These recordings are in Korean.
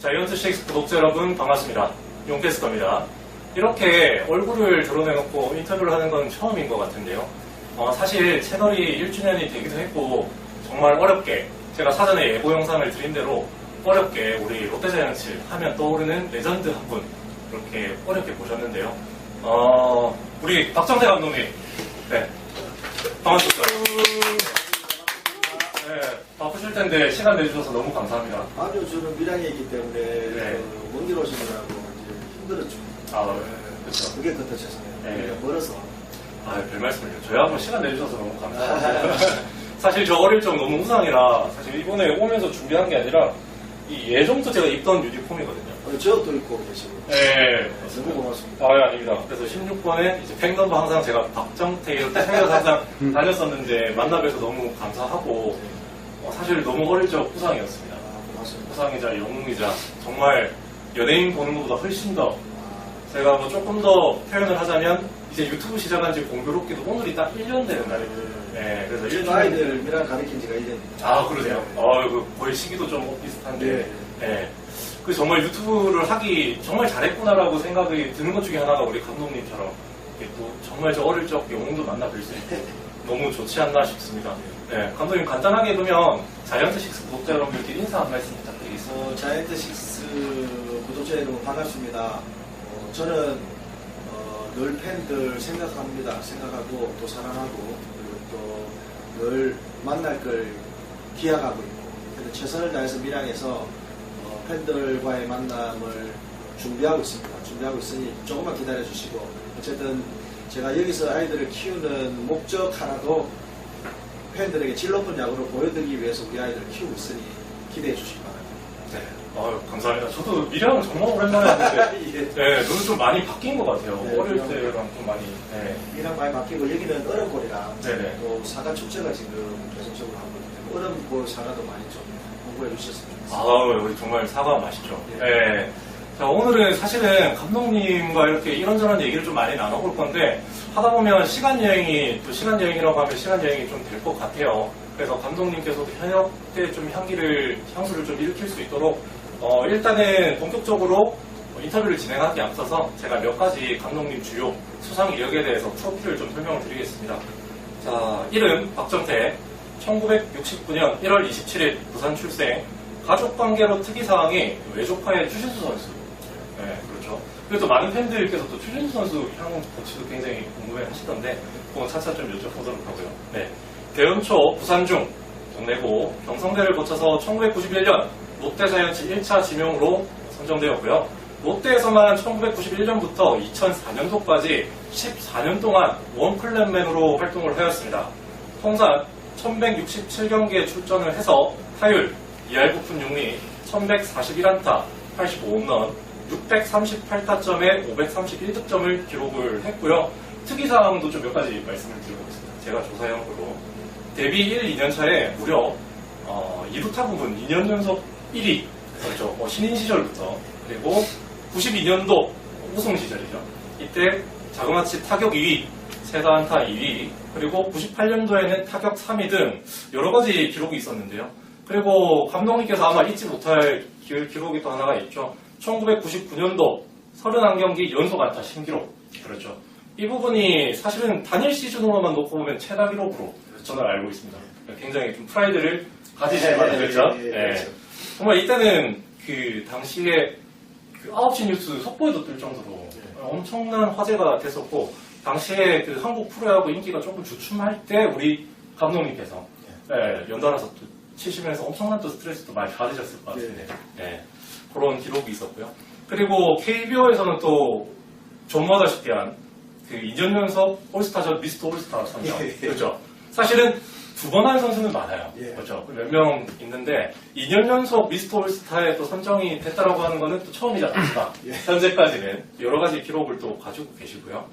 자이언트6 구독자 여러분 반갑습니다. 용캐스터입니다. 이렇게 얼굴을 드러내놓고 인터뷰를 하는 건 처음인 것 같은데요. 사실 채널이 1주년이 되기도 했고 정말 어렵게 제가 사전에 예고 영상을 드린 대로 어렵게 우리 롯데자이언츠 하면 떠오르는 레전드 한 분 이렇게 어렵게 모셨는데요. 우리 박정태 감독님, 네, 반갑습니다. 네, 바쁘실 텐데 시간 내주셔서 너무 감사합니다. 아니요, 저는 밀양에 있기 때문에 네. 먼 길 오시느라고 이제 힘들었죠. 그렇죠. 그게 그때 죄송해요. 네. 멀어서. 별 말씀을요. 저희 한번 시간 내주셔서 너무 감사합니다. 사실 저 어릴 적 너무 우상이라 사실 이번에 오면서 준비한 게 아니라 이 예전부터 제가 입던 유니폼이거든요. 저도 입고 계시고. 네. 너무 고맙습니다. 아닙니다. 그래서 16번에 이제 팩넘버 항상 제가 박정태 이렇게 생겨서 항상 다녔었는데 만나뵈서 너무 감사하고 사실 너무 어릴 적 우상이었습니다. 고맙습니다. 우상이자 영웅이자 정말 연예인 보는 것보다 훨씬 더 제가 뭐 조금 더 표현을 하자면 이제 유튜브 시작한 지 공교롭게도 오늘이 딱 1년 되는 날이에요. 네, 그래서 지금 아이들 밀양 가르친 지가 1년입니다. 그러세요? 거의 시기도 좀 비슷한데. 네. 그래서 정말 유튜브를 하기 정말 잘했구나라고 생각이 드는 것 중에 하나가 우리 감독님처럼 이렇게 또 정말 저 어릴 적 영웅도 만나 뵐 수 있고 너무 좋지 않나 싶습니다. 네, 감독님 간단하게 그러면 자이언트6 구독자 여러분들께 인사 한 말씀 부탁드리겠습니다. 자이언트6 구독자 여러분 반갑습니다. 저는 늘 팬들 생각하고 또 사랑하고 그리고 또 늘 만날 걸 기약하고 있고 그래서 최선을 다해서 밀양에서 팬들과의 만남을 준비하고 있습니다. 준비하고 있으니 조금만 기다려 주시고 어쨌든 제가 여기서 아이들을 키우는 목적 하나도 팬들에게 질 높은 야구를 보여드리기 위해서 우리 아이들을 키우고 있으니 기대해 주시기 바랍니다. 네, 감사합니다. 저도 밀양은 정말 오랜만에 왔는데 네, 눈은 좀 많이 바뀐 것 같아요. 네, 어릴 때랑 좀 많이. 네. 밀양 많이 바뀌고 여기는 얼음골이랑 네네. 또 사과 축제가 지금 계속적으로 하고 있기 때문에 얼음골 사과도 많이 좀 공부해 주셨으면 좋겠습니다. 우리 정말 사과 맛있죠. 네. 네. 자, 오늘은 사실은 감독님과 이렇게 이런저런 얘기를 좀 많이 나눠볼 건데, 하다 보면 시간 여행이라고 하면 시간 여행이 좀 될 것 같아요. 그래서 감독님께서도 현역 때 좀 향수를 좀 일으킬 수 있도록, 일단은 본격적으로 인터뷰를 진행하기 앞서서 제가 몇 가지 감독님 주요 수상 이력에 대해서 프로필을 좀 설명을 드리겠습니다. 자, 이름 박정태, 1969년 1월 27일 부산 출생, 가족관계로 특이사항이 외조파의 추신수 선수. 네, 그렇죠. 그리고 또 많은 팬들께서 또 추신수 선수 향후 코치도 굉장히 궁금해 하시던데, 그건 차차 좀 여쭤보도록 하고요. 네. 대연초 부산중, 동래고, 경성대를 거쳐서 1991년 롯데자이언츠 1차 지명으로 선정되었고요. 롯데에서만 1991년부터 2004년도까지 14년 동안 원클랩맨으로 활동을 하였습니다. 통산 1167경기에 출전을 해서 타율 2할 9푼 6리, 1141안타, 85홈런, 638타점에 531득점을 기록을 했고요. 특이사항도 좀 몇 가지 말씀을 드려보겠습니다. 제가 조사형으로 데뷔 1, 2년 차에 무려 2루타 부분 2년 연속 1위, 그렇죠. 신인 시절부터, 그리고 92년도 우승 시절이죠. 이때 자그마치 타격 2위, 세다안타 2위, 그리고 98년도에는 타격 3위 등 여러 가지 기록이 있었는데요. 그리고 감독님께서 아마 잊지 못할 기록이 또 하나가 있죠. 1999년도 31경기 연속 안타 신기록. 그렇죠. 이 부분이 사실은 단일 시즌으로만 놓고 보면 최다 기록으로 저는 알고 있습니다. 굉장히 좀 프라이드를 가지실 만하겠죠. 네. 정말 이때는 그 당시에 그 9시 뉴스 속보에도 뜰 정도로 엄청난 화제가 됐었고, 당시에 그 한국 프로야구 인기가 조금 주춤할 때 우리 감독님께서 연달아서 또 치시면서 엄청난 또 스트레스도 많이 받으셨을 것 같은데, 그런 기록이 있었고요. 그리고 KBO에서는 또 전무하다시피 한 그 2년 연속 올스타전 미스터 올스타 선정. 그렇죠. 사실은 2번 한 선수는 많아요. 그렇죠. 몇 명 있는데 2년 연속 미스터 올스타에 또 선정이 됐다라고 하는 거는 또 처음이지 않습니까? 현재까지는 여러 가지 기록을 또 가지고 계시고요.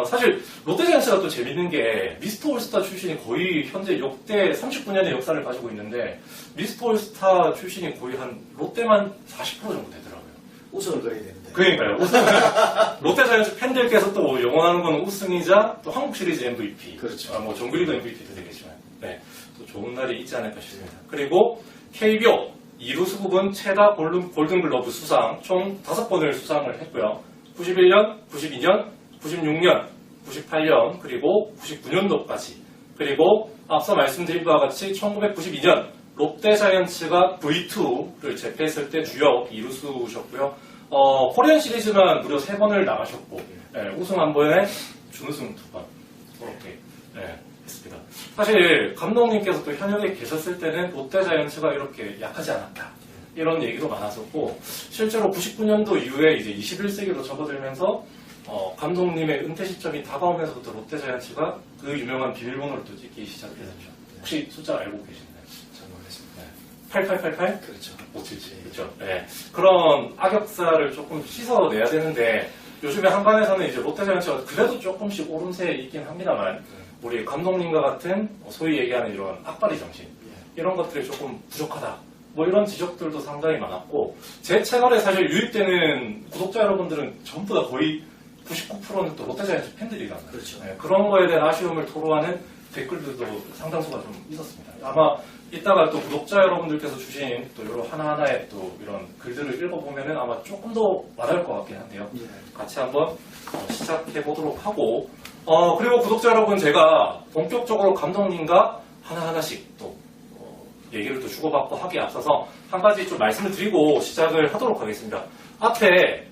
사실 롯데자이언츠가 또 재밌는 게 미스터 올스타 출신이 거의 현재 역대 39년의 역사를 가지고 있는데 미스터 올스타 출신이 거의 한 롯데만 40% 정도 되더라고요. 우승을 거려야 되는데. 그러니까요. 롯데자이언츠 팬들께서 또 영원하는 건 우승이자 또 한국 시리즈 MVP. 그렇죠. 정규리그 MVP도 되겠지만, 또 좋은 날이 있지 않을까 싶습니다. 그리고 KBO 2루수 부분 최다 골든글러브 수상 총 5번을 수상을 했고요. 91년, 92년, 96년, 98년, 그리고 99년도까지. 그리고 앞서 말씀드린 바와 같이 1992년 롯데자이언츠가 V2를 제패했을 때 주역 2루수셨고요. 코리안 시리즈만 무려 3번을 나가셨고, 우승 1번에 준우승 2번. 그렇게 했습니다. 사실 감독님께서 또 현역에 계셨을 때는 롯데자이언츠가 이렇게 약하지 않았다. 이런 얘기도 많았었고, 실제로 99년도 이후에 이제 21세기로 접어들면서 감독님의 은퇴 시점이 다가오면서부터 롯데자이언츠가 그 유명한 비밀번호를 또 찍기 시작했었죠. 혹시 숫자 알고 계시나요? 잘 모르겠습니다. 8888? 그렇죠. 577. 그렇죠. 네. 그런 악역사를 조금 씻어내야 되는데 요즘에 한간에서는 이제 롯데자이언츠가 그래도 조금씩 오름세에 있긴 합니다만 우리 감독님과 같은 소위 얘기하는 이런 악바리 정신 이런 것들이 조금 부족하다. 뭐 이런 지적들도 상당히 많았고 제 채널에 사실 유입되는 구독자 여러분들은 전부 다 거의 99%는 또 롯데자이언츠 팬들이잖아요. 그렇죠. 네, 그런 거에 대한 아쉬움을 토로하는 댓글들도 상당수가 좀 있었습니다. 아마 이따가 또 구독자 여러분들께서 주신 또 이런 하나하나의 또 이런 글들을 읽어보면은 아마 조금 더 와닿을 것 같긴 한데요. 같이 한번 시작해 보도록 하고 그리고 구독자 여러분 제가 본격적으로 감독님과 하나하나씩 또 얘기를 또 주고받고 하기에 앞서서 한 가지 좀 말씀을 드리고 시작을 하도록 하겠습니다. 앞에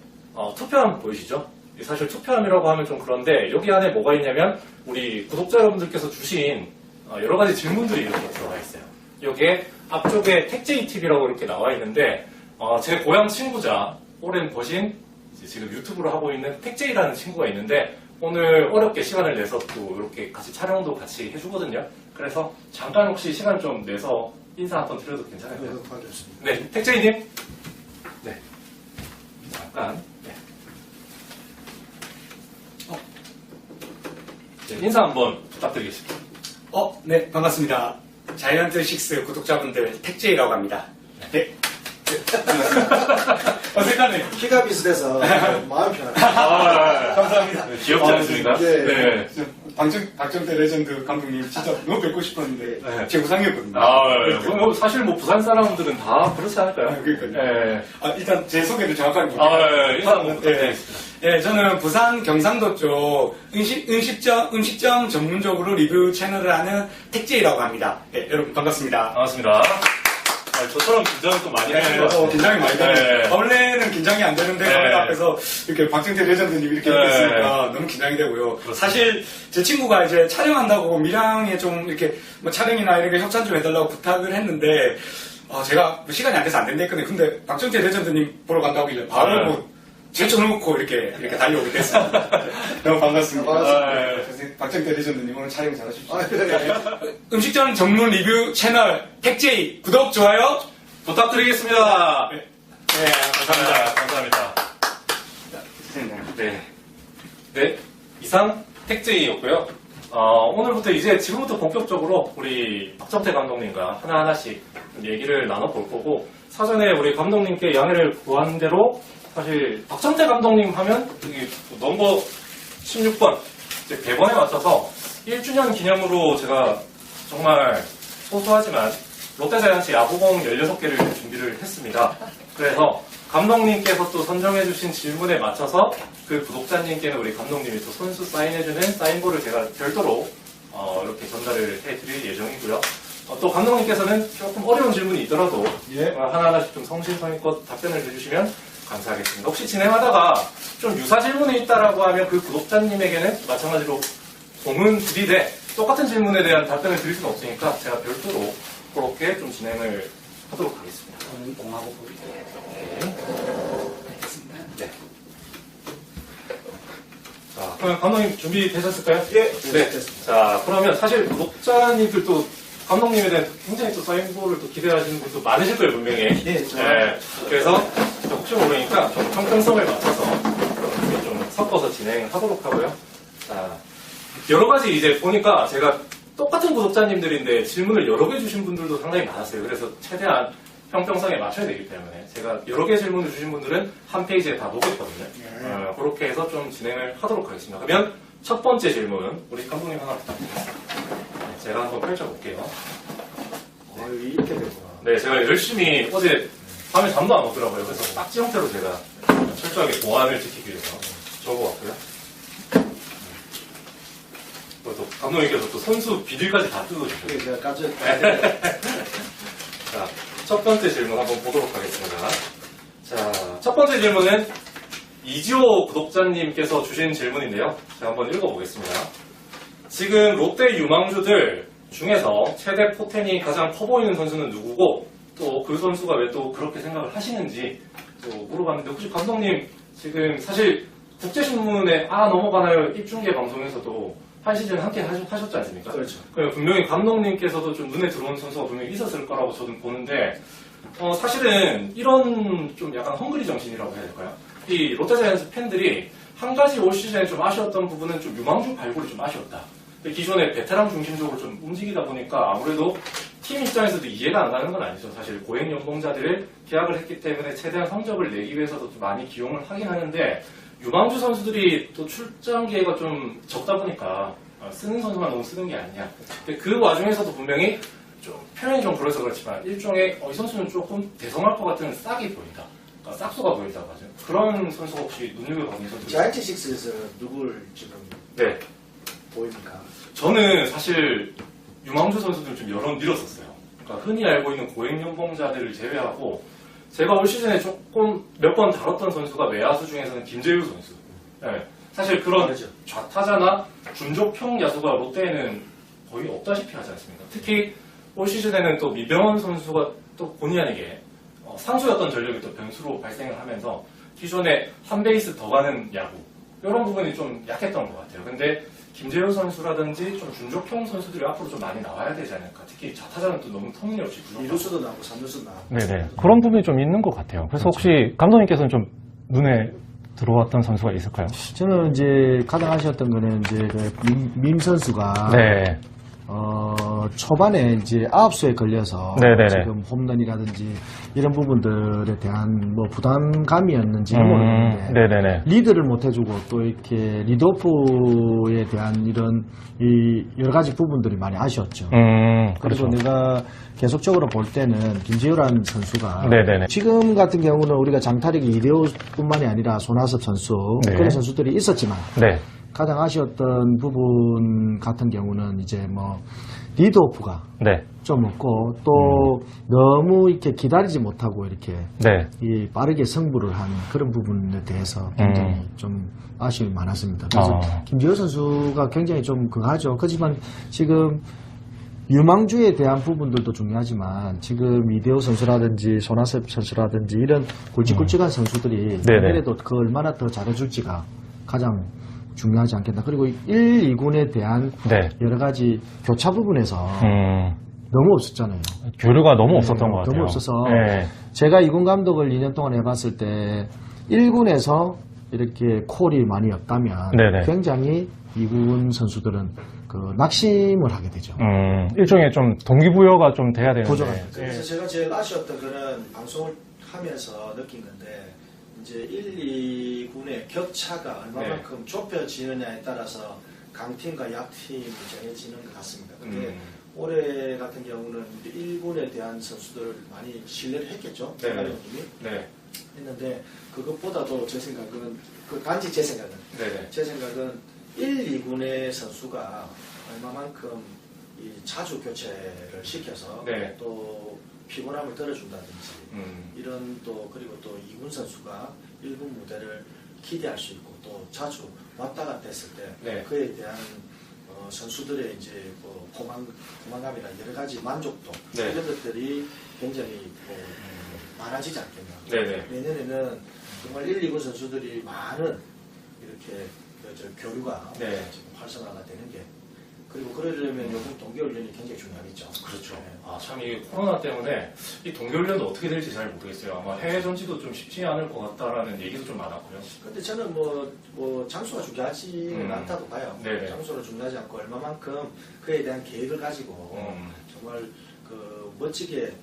투표함 보이시죠? 사실 투표함이라고 하면 좀 그런데 여기 안에 뭐가 있냐면 우리 구독자 여러분들께서 주신 여러 가지 질문들이 이렇게 들어가 있어요. 여기에 앞쪽에 택제이TV라고 이렇게 나와 있는데 제 고향 친구자 오랜 버신 지금 유튜브를 하고 있는 택제이라는 친구가 있는데 오늘 어렵게 시간을 내서 또 이렇게 같이 촬영도 같이 해주거든요. 그래서 잠깐 혹시 시간 좀 내서 인사 한번 드려도 괜찮을까요? 하겠습니다. 네, 택제이님. 네, 잠깐. 네, 인사 한번 부탁드리겠습니다. 네, 반갑습니다. 자이언트 6 구독자분들 택제이라고 합니다. 네. 어색하네요. 키가 비슷해서 마음 편합니다. 감사합니다. 네, 귀엽지 않습니까? 네. 박정태 레전드 감독님 진짜 너무 뵙고 싶었는데 네. 제 우상이었거든요. 사실 뭐 부산 사람들은 다 그렇지 않을까요? 그러니까요. 네. 일단 제 소개를 정확하게 인사 한번 부탁드리겠습니다. 네, 저는 부산 경상도 쪽 음식점 전문적으로 리뷰 채널을 하는 택제이라고 합니다. 네, 여러분 반갑습니다. 반갑습니다. 저처럼 긴장을 좀 많이 하시는 것 같아요. 긴장이 많이 되네요. 네. 원래는 긴장이 안 되는데 카메라 앞에서 이렇게 박정태 레전드님 이렇게 네. 있으니까 너무 긴장이 되고요. 그렇습니다. 사실 제 친구가 이제 촬영한다고 밀양에 좀 이렇게 뭐 촬영이나 이렇게 협찬 좀 해달라고 부탁을 했는데 제가 뭐 시간이 안 돼서 안 된다 했거든요. 근데 박정태 레전드님 보러 간다고 하길래 바로 네. 뭐 제쳐놓고 이렇게 달려오게 됐습니다. 너무 반갑습니다. 반갑습니다. 박정태 레전드님 오늘 촬영 잘하십시오. 네. 음식점 전문 리뷰 채널 택제이 구독 좋아요 부탁드리겠습니다. 네, 감사합니다. 감사합니다. 네. 네. 이상 택제이였고요. 오늘부터 이제 지금부터 본격적으로 우리 박정태 감독님과 하나하나씩 좀 얘기를 나눠볼 거고, 사전에 우리 감독님께 양해를 구한 대로, 사실 박정태 감독님 하면 여기 넘버 16번, 이제 100번에 맞춰서 1주년 기념으로 제가 정말 소소하지만 롯데자이언츠 야구공 16개를 준비를 했습니다. 그래서 감독님께서 또 선정해주신 질문에 맞춰서 그 구독자님께는 우리 감독님이 또 선수 사인해주는 사인볼을 제가 별도로 이렇게 전달을 해드릴 예정이고요. 또 감독님께서는 조금 어려운 질문이 있더라도 하나하나씩 좀 성실성의껏 답변을 해주시면 감사하겠습니다. 혹시 진행하다가 좀 유사 질문이 있다라고 하면 그 구독자님에게는 마찬가지로 공은 들이대 똑같은 질문에 대한 답변을 드릴 수는 없으니까 제가 별도로 그렇게 좀 진행을 하도록 하겠습니다. 저는 공하고 보이게. 네. 네. 자, 그러면 감독님 준비되셨을까요? 예, 네. 됐습니다. 자, 그러면 사실 구독자님들도 감독님에 대한 굉장히 또 사인볼을 또 기대하시는 분도 많으실 거예요, 분명히. 네, 그래서 혹시 모르니까 좀 형평성을 맞춰서 이렇게 좀 섞어서 진행하도록 하고요. 자, 여러 가지 이제 보니까 제가 똑같은 구독자님들인데 질문을 여러 개 주신 분들도 상당히 많았어요. 그래서 최대한 형평성에 맞춰야 되기 때문에 제가 여러 개 질문을 주신 분들은 한 페이지에 다 놓겠거든요. 그렇게 해서 좀 진행을 하도록 하겠습니다. 그러면 첫 번째 질문 우리 감독님 하나 부탁드리겠습니다. 네, 제가 한번 펼쳐볼게요. 이렇게 되구나. 네, 제가 열심히 어제 밤에 잠도 안 오더라고요. 그래서 딱지 형태로 제가 철저하게 보안을 지키기 위해서 적어왔고요. 또 감독님께서 또 선수 비닐까지 다 뜯어주셨어요. 그게 제가 까져. 자, 첫 번째 질문 한번 보도록 하겠습니다. 자, 첫 번째 질문은 이지호 구독자님께서 주신 질문인데요. 제가 한번 읽어보겠습니다. 지금 롯데 유망주들 중에서 최대 포텐이 가장 커 보이는 선수는 누구고 또 그 선수가 왜 또 그렇게 생각을 하시는지 또 물어봤는데 혹시 감독님 지금 사실 국제신문에 넘어가나요 입중계 방송에서도 한 시즌 함께 하셨지 않습니까? 그렇죠. 분명히 감독님께서도 좀 눈에 들어오는 선수가 분명히 있었을 거라고 저는 보는데 사실은 이런 좀 약간 헝그리 정신이라고 해야 될까요? 이 롯데자이언츠 팬들이 한 가지 올 시즌에 좀 아쉬웠던 부분은 좀 유망주 발굴이 좀 아쉬웠다. 기존에 베테랑 중심적으로 좀 움직이다 보니까 아무래도 팀 입장에서도 이해가 안 가는 건 아니죠. 사실 고액 연봉자들을 계약을 했기 때문에 최대한 성적을 내기 위해서도 좀 많이 기용을 하긴 하는데 유망주 선수들이 또 출장 기회가 좀 적다 보니까 쓰는 선수만 너무 쓰는 게 아니냐. 근데 그 와중에서도 분명히 좀 표현이 좀 그래서 그렇지만 일종의 이 선수는 조금 대성할 것 같은 싹이 보인다. 그러니까 싹수가 보인다고 하죠. 그런 선수가 혹시 눈여겨보는 선수? 자이언츠 6에서 누굴 지금 네. 보입니까? 저는 사실 유망주 선수들 좀 여러 밀었었어요. 그러니까 흔히 알고 있는 고액 연봉자들을 제외하고 제가 올 시즌에 조금 몇 번 다뤘던 선수가 외야수 중에서는 김재유 선수. 네. 사실 그런 그렇죠. 좌타자나 준족형 야수가 롯데에는 거의 없다시피 하지 않습니까? 특히 올 시즌에는 또 미병헌 선수가 또 본의 아니게 상수였던 전력이 또 변수로 발생을 하면서 기존에 한 베이스 더 가는 야구 이런 부분이 좀 약했던 것 같아요. 근데 김재효 선수라든지 좀 준족형 선수들이 앞으로 좀 많이 나와야 되지 않을까. 특히 좌타자는 또 너무 터무니없이 부족하고. 2루수도 나오고 3루수도 나오고. 네네. 그런 부분이 좀 있는 것 같아요. 그래서 혹시 감독님께서는 좀 눈에 들어왔던 선수가 있을까요? 저는 이제 가장 아쉬웠던 거는 이제 그 민 선수가 네. 초반에 이제 아홉수에 걸려서 네네네. 지금 홈런이라든지 이런 부분들에 대한 뭐 부담감이었는지는 모르겠는데 네네네. 리드를 못 해주고 또 이렇게 리드오프에 대한 이런 이 여러 가지 부분들이 많이 아쉬웠죠. 그렇죠. 그리고 내가 계속적으로 볼 때는 김재효라는 선수가 네네네. 지금 같은 경우는 우리가 장타력이 이대호뿐만이 아니라 손아섭 선수 네. 그런 선수들이 있었지만 네. 가장 아쉬웠던 부분 같은 경우는 이제 뭐 리드오프가 네. 좀 없고 또 너무 이렇게 기다리지 못하고 이렇게 네. 이 빠르게 승부를 한 그런 부분에 대해서 굉장히 좀 아쉬움이 많았습니다. 그래서 김재호 선수가 굉장히 좀 그하죠. 그렇지만 지금 유망주에 대한 부분들도 중요하지만 지금 이대호 선수라든지 손아섭 선수라든지 이런 굵직굵직한 선수들이 네네. 그래도 그 얼마나 더 잘해줄지가 가장 중요하지 않겠나. 그리고 1, 2군에 대한 네. 여러 가지 교차 부분에서 너무 없었잖아요. 교류가 너무 없었던 것 같아요. 너무 없어서 네. 제가 2군 감독을 2년 동안 해봤을 때 1군에서 이렇게 콜이 많이 없다면 네네. 굉장히 2군 선수들은 그 낙심을 하게 되죠. 일종의 좀 동기부여가 좀 돼야 되는데. 보조가 그래서 제가 제일 아쉬웠던 거는 방송을 하면서 느낀 건데 이제 1, 2군의 격차가 얼마만큼 좁혀지느냐에 따라서 강팀과 약팀이 정해지는 것 같습니다. 근데 올해 같은 경우는 1군에 대한 선수들을 많이 신뢰를 했겠죠. 네. 감독님이 네. 했는데 그것보다도 제 생각은 단지 제 생각은 네네. 제 생각은 1, 2군의 선수가 얼마만큼 이 자주 교체를 시켜서 네. 또 피곤함을 덜어준다든지 이런 또 그리고 또 2군 선수가 1군 무대를 기대할 수 있고 또 자주 왔다 갔다 했을 때 네. 그에 대한 선수들의 이제 뭐 포만감이나 여러 가지 만족도 네. 이런 것들이 굉장히 많아지지 않겠나. 네네. 내년에는 정말 1, 2군 선수들이 많은 이렇게 교류가 네. 지금 활성화가 되는 게 그리고 그러려면 요즘 동계훈련이 굉장히 중요하겠죠. 그렇죠. 네. 참 이 코로나 때문에 이 동계훈련도 어떻게 될지 잘 모르겠어요. 아마 해외 전지도 좀 쉽지 않을 것 같다라는 얘기도 좀 많았고요. 근데 저는 뭐 장소가 중요하지는 않다고 봐요. 네네. 장소는 중요하지 않고 얼마만큼 그에 대한 계획을 가지고 정말 그 멋지게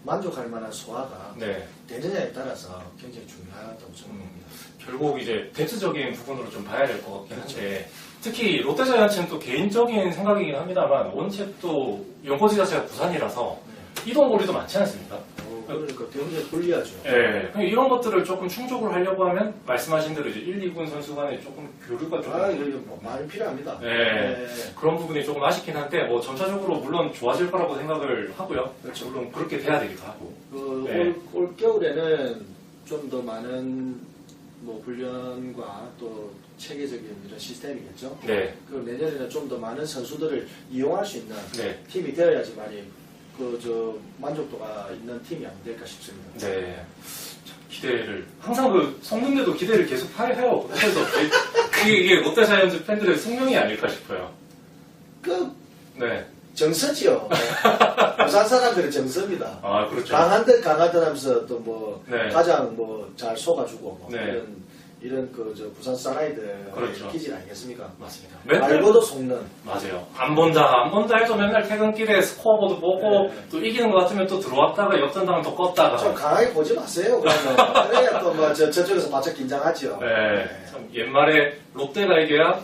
만족할 만한 소화가 네. 되느냐에 따라서 굉장히 중요하다고 생각합니다. 결국 이제 대체적인 부분으로 좀 봐야 될 것 같긴 한데 특히 롯데자이언츠는 또 개인적인 생각이긴 합니다만 원체 또 연고지 자체가 부산이라서 이동거리도 많지 않습니까? 그러니까 굉장히 불리하죠. 예, 이런 것들을 조금 충족을 하려고 하면 말씀하신 대로 이제 1, 2군 선수 간에 조금 교류가 좀 이거 뭐 많이 필요합니다. 네, 그런 부분이 조금 아쉽긴 한데 뭐 점차적으로 물론 좋아질 거라고 생각을 하고요. 그렇죠. 물론 그렇게 돼야 되기도 하고. 올 겨울에는 좀 더 많은 뭐 훈련과 또 체계적인 이런 시스템이겠죠. 네. 그 내년에는 좀 더 많은 선수들을 이용할 수 있는 네. 팀이 되어야지만이 만족도가 있는 팀이 안 될까 싶습니다. 네. 참 기대를 항상 속는데도 기대를 계속 해요. 그래서 이게 롯데자이언츠 팬들의 숙명이 아닐까 싶어요. 네. 정서지요. 부산 사람들의 정서입니다. 아, 그렇죠. 강하든 하면서 또 뭐 네. 가장 뭐 잘 속아주고 뭐 네. 이런 부산 사나이들의 그렇죠. 기질 아니겠습니까? 맞습니다. 말고도 속는. 맞아요. 안 본다 해도 맨날 퇴근길에 스코어보드 보고 또 이기는 것 같으면 또 들어왔다가 역전당하면 또 껐다가. 좀 강하게 보지 마세요. 그러면 그래야 또 뭐 저쪽에서 바짝 긴장하죠. 네. 참 옛말에 롯데가 이겨야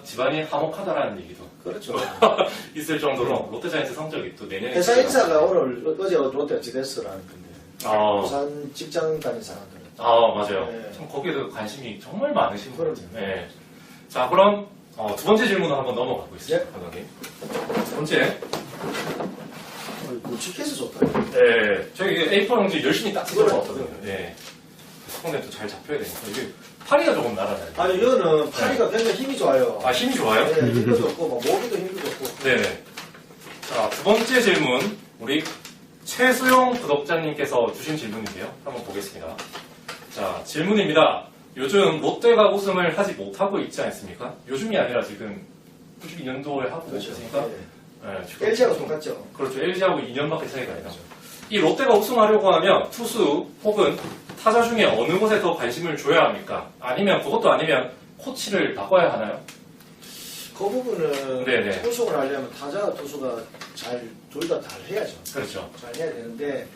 집안이 화목하다라는 얘기도 그렇죠. 있을 정도로 롯데자이언츠 성적이 또 내년에 회사 인사가 어제 롯데 어찌됐어라는 건데. 아, 부산 직장 다닌 사람들. 맞아요. 네. 참 거기에도 관심이 정말 많으신 것 같아요. 그럼요. 네. 자, 그럼 두 번째 질문을 한번 넘어가 보겠습니다. 네. 감독님. 두 번째. 묵직해서 좋다. 네. 저희 A4 용지 열심히 딱 그래. 찍어봤거든요. 네. 스폰넷도 잘 잡혀야 되니까. 이게 파리가 조금 날아다녀요. 아니 이거는 파리가 굉장히 힘이 좋아요. 아, 힘이 좋아요? 네, 힘도 좋고 뭐 모기도 힘도 좋고. 네네. 자, 두 번째 질문. 우리 최수용 구독자님께서 주신 질문인데요. 한번 보겠습니다. 자, 질문입니다. 요즘 롯데가 우승을 하지 못하고 있지 않습니까? 요즘이 아니라 지금 92년도에 하고 있으니까. 네. 네, LG하고 똑같죠. 그렇죠. LG하고 2년밖에 차이가 안 나죠. 이 롯데가 우승하려고 하면 투수 혹은 타자 중에 어느 곳에 더 관심을 줘야 합니까? 아니면 그것도 아니면 코치를 바꿔야 하나요? 그 부분은 네네. 우승을 하려면 타자와 투수가 둘 다 잘 해야죠. 그렇죠. 잘 해야 되는데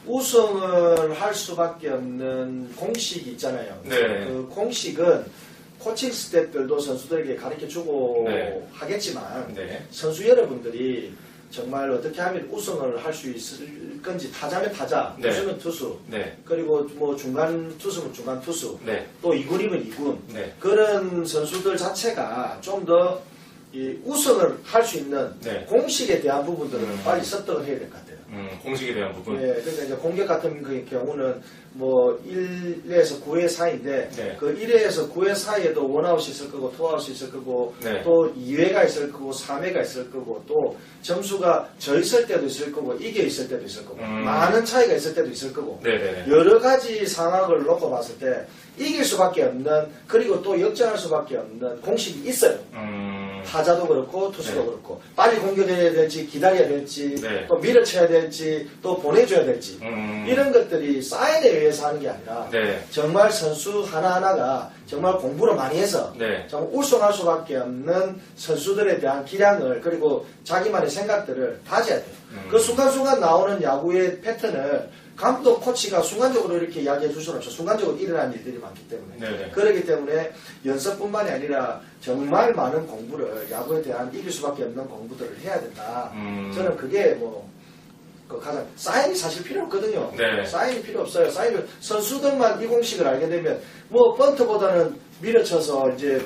우승을 할 수밖에 없는 공식이 있잖아요. 네. 그 공식은 코칭 스태프들도 선수들에게 가르쳐주고 네. 하겠지만 네. 선수 여러분들이 정말 어떻게 하면 우승을 할 수 있을 건지 타자면 타자, 네. 투수면 투수, 네. 그리고 뭐 중간 투수면 중간 투수, 네. 또 2군이면 2군 네. 그런 선수들 자체가 좀 더 우승을 할 수 있는 네. 공식에 대한 부분들을 빨리 습득을 해야 될 것 같아요. 공식에 대한 부분. 예, 그러니까 이제 공격 같은 경우는 뭐 1회에서 9회 사이인데 네. 그 1회에서 9회 사이에도 원아웃이 있을 거고 투아웃이 있을 거고 네. 또 2회가 있을 거고 3회가 있을 거고 또 점수가 져 있을 때도 있을 거고 이겨 있을 때도 있을 거고 많은 차이가 있을 때도 있을 거고 네네네. 여러 가지 상황을 놓고 봤을 때 이길 수밖에 없는 그리고 또 역전할 수밖에 없는 공식이 있어요. 타자도 그렇고 투수도 네. 그렇고 빨리 공격해야 될지 기다려야 될지 네. 또 밀어쳐야 될지 또 보내줘야 될지 이런 것들이 사인에 의해서 하는 게 아니라 네. 정말 선수 하나하나가 정말 공부를 많이 해서 네. 정말 우승할 수밖에 없는 선수들에 대한 기량을 그리고 자기만의 생각들을 다져야 돼요. 그 순간순간 나오는 야구의 패턴을 감독, 코치가 순간적으로 이렇게 이야기해 줄 수는 없죠. 순간적으로 일어나는 일들이 많기 때문에. 네네. 그렇기 때문에 연습뿐만이 아니라 정말 많은 공부를 야구에 대한 이길 수밖에 없는 공부들을 해야 된다. 저는 그게 그 가장 사인이 사실 필요 없거든요. 네. 사인이 필요 없어요. 사인을 선수들만 이 공식을 알게 되면 뭐 번트보다는 밀어쳐서 이제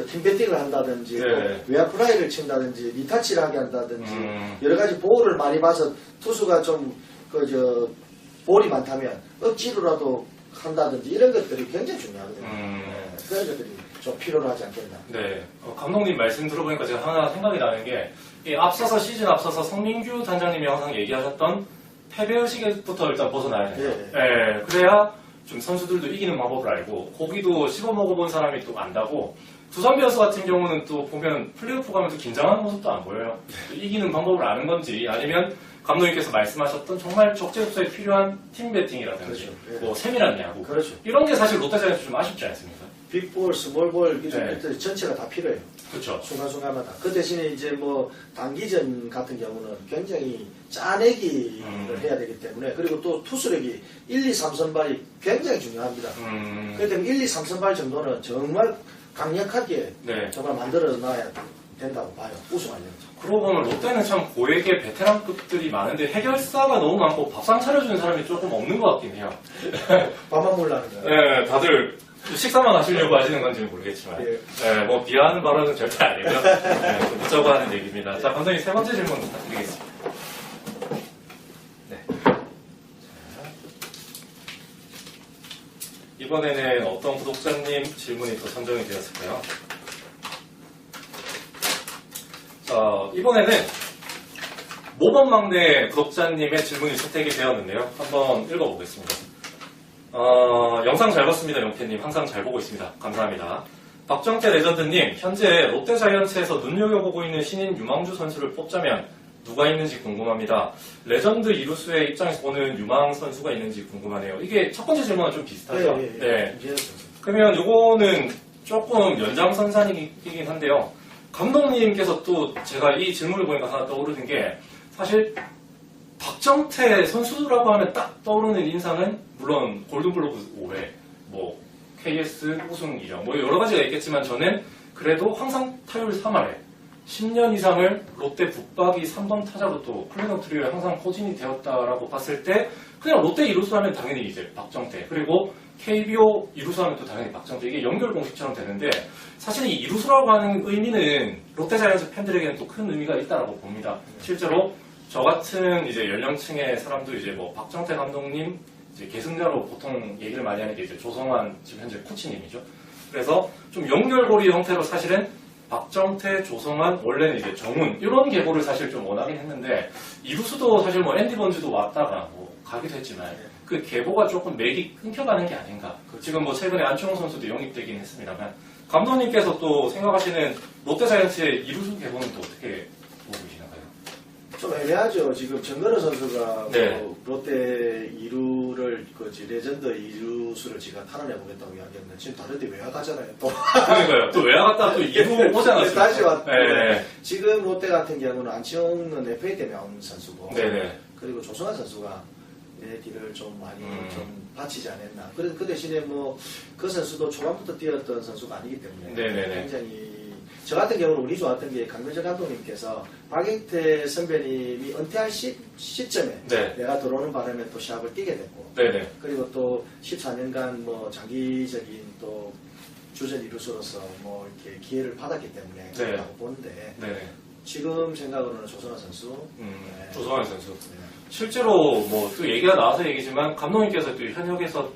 팀 배팅을 한다든지 네. 외야 플라이를 친다든지 리타치를 하게 한다든지 여러 가지 보호를 많이 봐서 투수가 좀 볼이 많다면 억지로라도 한다든지 이런 것들이 굉장히 중요하거든요. 그런 것들이 좀 필요로 하지 않겠나. 네. 감독님 말씀 들어보니까 제가 하나 생각이 나는 게 시즌 앞서서 성민규 단장님이 항상 얘기하셨던 패배의식부터 일단 벗어나야 된다. 네. 그래야 좀 선수들도 이기는 방법을 알고 고기도 씹어 먹어본 사람이 또 안다고 두산 베어스 같은 경우는 또 보면 플레이오프 가면 또 긴장하는 모습도 안 보여요. 또 이기는 방법을 아는 건지 아니면 감독님께서 말씀하셨던 정말 적재적소에 필요한 팀 배팅이라든지 그렇죠. 네. 뭐 세밀한 야구 그렇죠. 이런 게 사실 롯데자이언츠 좀 아쉽지 않습니까? 빅볼, 스몰볼 네. 전체가 다 필요해요. 그렇죠. 순간순간마다. 그 대신에 이제 단기전 같은 경우는 굉장히 짜내기를 해야 되기 때문에 그리고 또 투수력이 1, 2, 3선발이 굉장히 중요합니다. 그렇기 때문에 1, 2, 3선발 정도는 정말 강력하게 네. 정말 만들어 놔야 된다고 봐요. 우승하려면. 그러고 보면 롯데는 참 고액의 베테랑급들이 많은데 해결사가 너무 많고 밥상 차려주는 사람이 조금 없는 것 같긴 해요. 밥만 몰라는 거예요. 네, 다들 식사만 하시려고 하시는 건지는 모르겠지만, 예. 네, 뭐 비하하는 발언은 절대 아니고요. 네, 좀 묻자고 하는 얘기입니다. 자, 감독님 세 번째 질문 부탁드리겠습니다. 네. 이번에는 어떤 구독자님 질문이 또 선정이 되었을까요? 자, 이번에는 모범막내 구독자님의 질문이 채택이 되었는데요. 한번 읽어보겠습니다. 영상 잘 봤습니다, 영태님. 항상 잘 보고 있습니다. 감사합니다. 박정태 레전드님, 현재 롯데자이언츠에서 눈여겨보고 있는 신인 유망주 선수를 뽑자면 누가 있는지 궁금합니다. 레전드 이루수의 입장에서 보는 유망 선수가 있는지 궁금하네요. 이게 첫 번째 질문과 좀 비슷하죠? 네. 그러면 이거는 조금 연장선상이긴 한데요. 감독님께서 또 제가 이 질문을 보니까 하나 떠오르는 게 사실 박정태 선수라고 하면 딱 떠오르는 인상은 물론 골든글로브 5회, 뭐 KS 우승 이력, 뭐 여러 가지가 있겠지만 저는 그래도 항상 타율 3할에 10년 이상을 롯데 붙박이 3번 타자로 또 플래너 트리오에 항상 포진이 되었다라고 봤을 때 그냥 롯데 이루수 하면 당연히 이제 박정태, 그리고 KBO 이루수 하면 또 당연히 박정태, 이게 연결 공식처럼 되는데 사실 이 이루수라고 하는 의미는 롯데자이언츠 팬들에게는 또 큰 의미가 있다라고 봅니다. 실제로 저 같은 이제 연령층의 사람도 이제 뭐 박정태 감독님 이제 계승자로 보통 얘기를 많이 하는 게 이제 조성환 지금 현재 코치님이죠. 그래서 좀 연결고리 형태로 사실은 박정태, 조성환, 원래는 이제 정훈 이런 계보를 사실 좀 원하긴 했는데 이루수도 사실 뭐 앤디 번즈도 왔다가 뭐 가기도 했지만 그 계보가 조금 맥이 끊겨가는 게 아닌가. 지금 뭐 최근에 안치홍 선수도 영입되긴 했습니다만 감독님께서 또 생각하시는 롯데자이언츠의 이루수 계보는 또 어떻게 보고 계시나요? 좀 애매하죠. 지금 정근호 선수가 네. 뭐 롯데 이루를 레전드 이루수를 제가 탈환해보겠다고 이야기했는데 지금 다른데 외야 가잖아요. 또. 그러니까요. 또 외야 갔다 또 이루 오지 않았습니까? 다시 왔고. 네. 지금 롯데 같은 경우는 안치홍은 FA 때문에 온 선수고. 네네. 그리고 조성환 선수가 내 뒤를 좀 많이 좀 바치지 않았나. 그 대신에 뭐 그 선수도 초반부터 뛰었던 선수가 아니기 때문에 네네네. 굉장히 저 같은 경우는 운이 좋았던 게 강민철 감독님께서 박익태 선배님이 은퇴할 시점에 네. 내가 들어오는 바람에 또 시합을 뛰게 됐고 네네. 그리고 또 14년간 뭐 장기적인 또 주전 이루수로서 뭐 이렇게 기회를 받았기 때문에 네. 그렇다고 보는데 네네. 지금 생각으로는 조성환 선수 네. 조성환 선수. 네. 실제로 뭐 또 얘기가 나와서 얘기지만 감독님께서 또 현역에서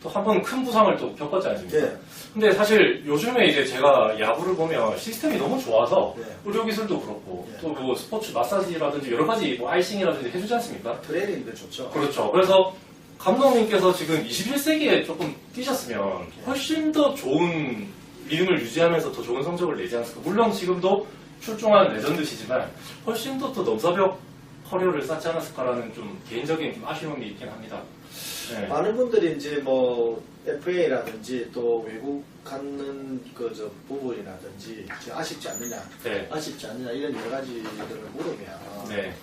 또 한 번 큰 부상을 또 겪었지 않습니까? 네. 근데 사실 요즘에 이제 제가 야구를 보면 시스템이 너무 좋아서 네. 의료기술도 그렇고 네. 또 뭐 스포츠 마사지라든지 여러 가지 뭐 아이싱이라든지 해주지 않습니까? 트레이닝도 좋죠. 그렇죠. 그래서 감독님께서 지금 21세기에 조금 뛰셨으면 훨씬 더 좋은 리듬을 유지하면서 더 좋은 성적을 내지 않을까. 물론 지금도 출중한 레전드시지만 훨씬 더 넘사벽 커리어를 쌓지 않았을까라는 좀 개인적인 좀 아쉬움이 있긴 합니다. 네. 많은 분들이 이제 뭐 FA라든지 또 외국 가는 그 부분이라든지 아쉽지 않느냐, 네. 아쉽지 않느냐 이런 여러 가지들을 물으면 네.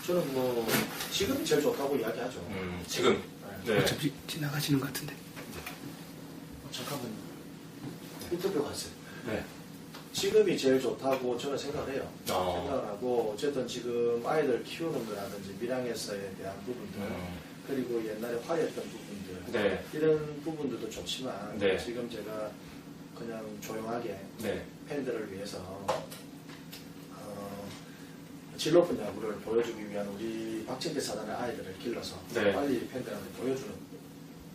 저는 뭐 지금이 제일 좋다고 이야기하죠. 지금. 네. 어차피 지나가시는 것 같은데. 잠깐만 인터뷰 갔어요. 네. 지금이 제일 좋다고 저는 생각을 해요. 어. 생각을 하고 어쨌든 지금 아이들 키우는 거라든지 밀양에서에 대한 부분들 그리고 옛날에 화려했던 부분들 네. 이런 부분들도 좋지만 네. 지금 제가 그냥 조용하게 네. 팬들을 위해서 질 높은 야구를 보여주기 위한 우리 박정태 사단의 아이들을 길러서 네. 빨리 팬들한테 보여주는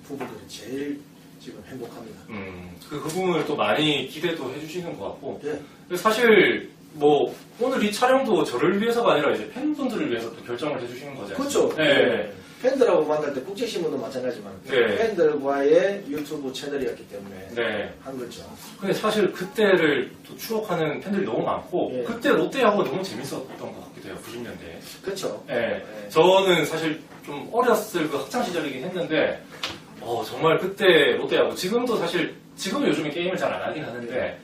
부분들이 제일 지금 행복합니다. 그 부분을 또 많이 기대도 해주시는 것 같고 예. 사실 뭐 오늘 이 촬영도 저를 위해서가 아니라 이제 팬분들을 위해서 또 결정을 해주시는 거잖아요. 그렇죠. 네. 팬들하고 만날 때 국제신문도 마찬가지만 네. 팬들과의 유튜브 채널이었기 때문에 네. 한 거죠. 근데 사실 그때를 또 추억하는 팬들이 너무 많고 예. 그때 롯데 야구가 너무 재밌었던 것 같기도 해요. 90년대에. 그렇죠. 네. 저는 사실 좀 어렸을 그 학창 시절이긴 했는데 정말 그때 롯데 야구 지금도 사실 지금은 요즘에 게임을 잘 안 하긴 하는데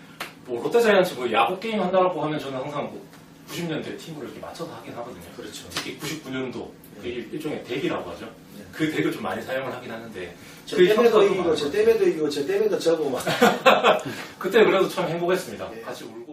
뭐 롯데자이언츠 뭐 야구 게임 한다고 하면 저는 항상 뭐 90년대 팀으로 이렇게 맞춰서 하긴 하거든요. 그렇죠. 특히 99년도 그 일종의 덱이라고 하죠. 네. 그 덱을 좀 많이 사용을 하긴 하는데 저 그 때문에도 효과가 이기고 많아요. 저 때문에도 이기고 저 때문에도 저고 막 그때 그래도 참 행복했습니다. 예. 같이 울고.